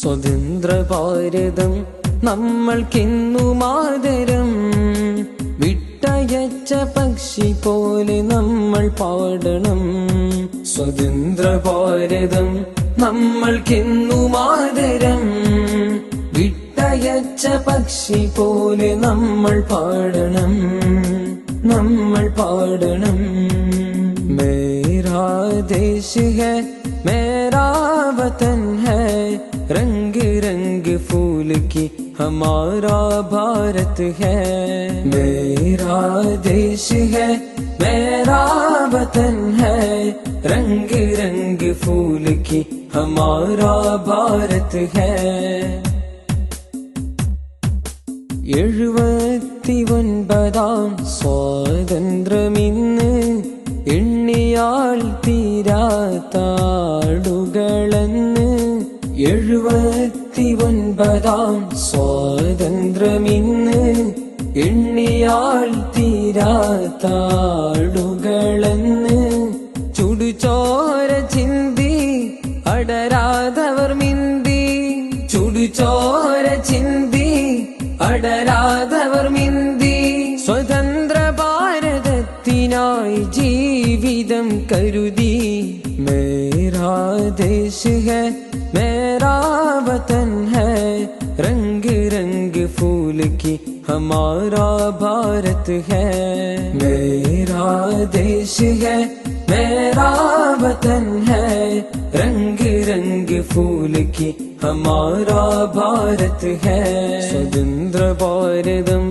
സ്വതന്ത്ര ഭാരതം നമ്മൾക്കെന്നു മാതരം. വിട്ടയച്ച പക്ഷി പോലെ നമ്മൾ പാടണം. സ്വതന്ത്ര ഭാരതം നമ്മൾക്കെന്നു മാതരം. വിട്ടയച്ച പക്ഷി പോലെ നമ്മൾ പാടണം, നമ്മൾ പാടണം. മേരാ ദേശ് ഹൈ मेरा वतन है, रंग रंग फूल की हमारा भारत है. मेरा देश है मेरा वतन है, रंग रंग फूल की हमारा भारत है. 79-ാം സ്വാതന്ത്ര്യമിന്ന് എണ്ണിയാൽ തീരാത്താടുകളെന്ന്. 79-ാം സ്വാതന്ത്ര്യമിന്ന് എണ്ണിയാൽ തീരാത്താടുകളെന്ന്. ചുടുചോര ചിന്തി അടരാതവർ മിന്തി, ചുടുചോര ചിന്തി അടരാതവർ മിന്തി. സ്വതന്ത്ര ഭാരതത്തിനായി ജീവിതം കരുതി. മേരാ ദേശ് ഹൈ मेरा वतन है, रंग रंग फूल की हमारा भारत है. मेरा देश है मेरा वतन है, रंग रंग फूल की हमारा भारत है. സ്വതന്ത്ര ഭാരതം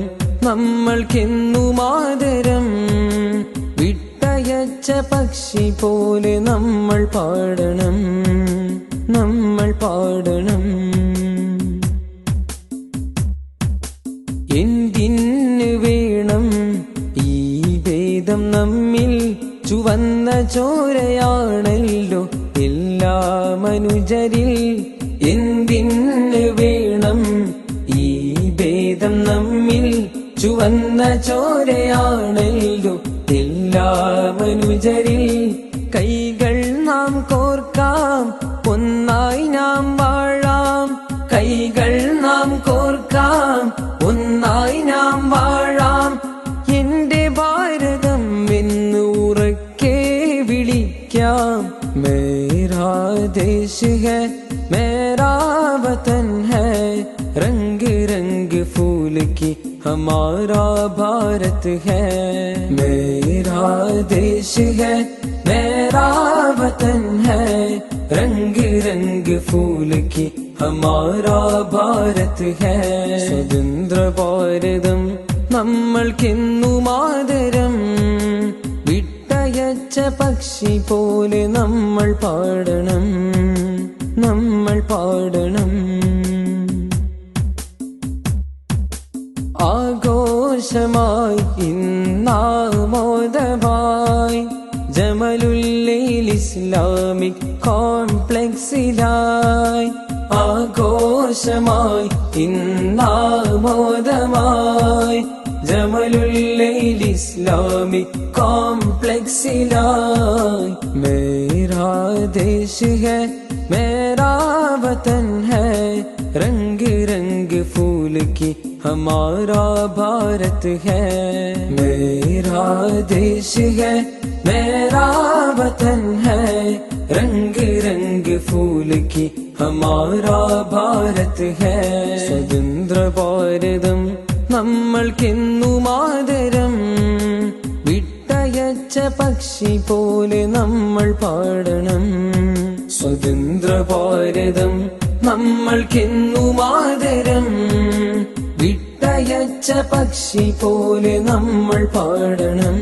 നമ്മൾക്കെന്നു മാതരം. വിട്ടയച്ച പക്ഷി പോലെ നമ്മൾ പാടണം, നമ്മൾ പാടണം. എന്തിന് വേണം ഈ ഭേദം നമ്മിൽ? ചുവന്ന ചോരയാണല്ലോ എല്ലാ മനുജരിൽ. എന്തിന് വേണം ഈ ഭേദം നമ്മിൽ? ചുവന്ന ചോരയാണല്ലോ എല്ലാ മനുജരിൽ. കൈകൾ നാം കോർക്കാം, ഒന്നായി നാം വാഴാം. കൈകൾ നാം കോർക്കാം, ഒന്നായി നാം വാഴാം. എന്റെ ഭാരതം എന്ന് ഉറക്കെ വിളിക്കാം. മേരാ ദേശ് ഹൈ मेरा वतन है, रंग रंग फूल की हमारा भारत है. मेरा देश है मेरा वतन है, रंग रंग फूल की हमारा भारत है. സ്വതന്ത്ര ഭാരതം നമ്മൾക്കെന്നു മാതരം. വിട്ടയച്ച പക്ഷി പോലെ നമ്മൾ പാടണം, നമ്മൾ പാടണം. ആഘോഷമായി ഇന്നാമോദമായി ജമലുല്ലയിൽ ഇസ്ലാമിക് കോംപ്ലക്സിലായി. ആഘോഷമായി ഇന്നാമോദമായി ജമലുല്ലയിൽ ഇസ്ലാമിക് കോംപ്ലക്സിലായി. മേരാ ദേശ് ഹൈ मेरा वतन है, रंग रंग फूल की हमारा भारत है. मेरा देश है मेरा वतन है, रंग रंग फूल की हमारा भारत है. സ്വതന്ത്ര ഭാരതം നമ്മൾക്കെന്നു മാതരം. വിട്ടയച്ച പക്ഷി പോലെ നമ്മൾ പാടണം. സ്വതന്ത്ര ഭാരതം നമ്മൾക്കെന്നു മാതരം. വിട്ടയച്ച പക്ഷി പോലെ നമ്മൾ പാടണം,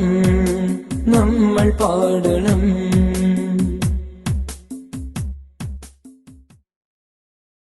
നമ്മൾ പാടണം.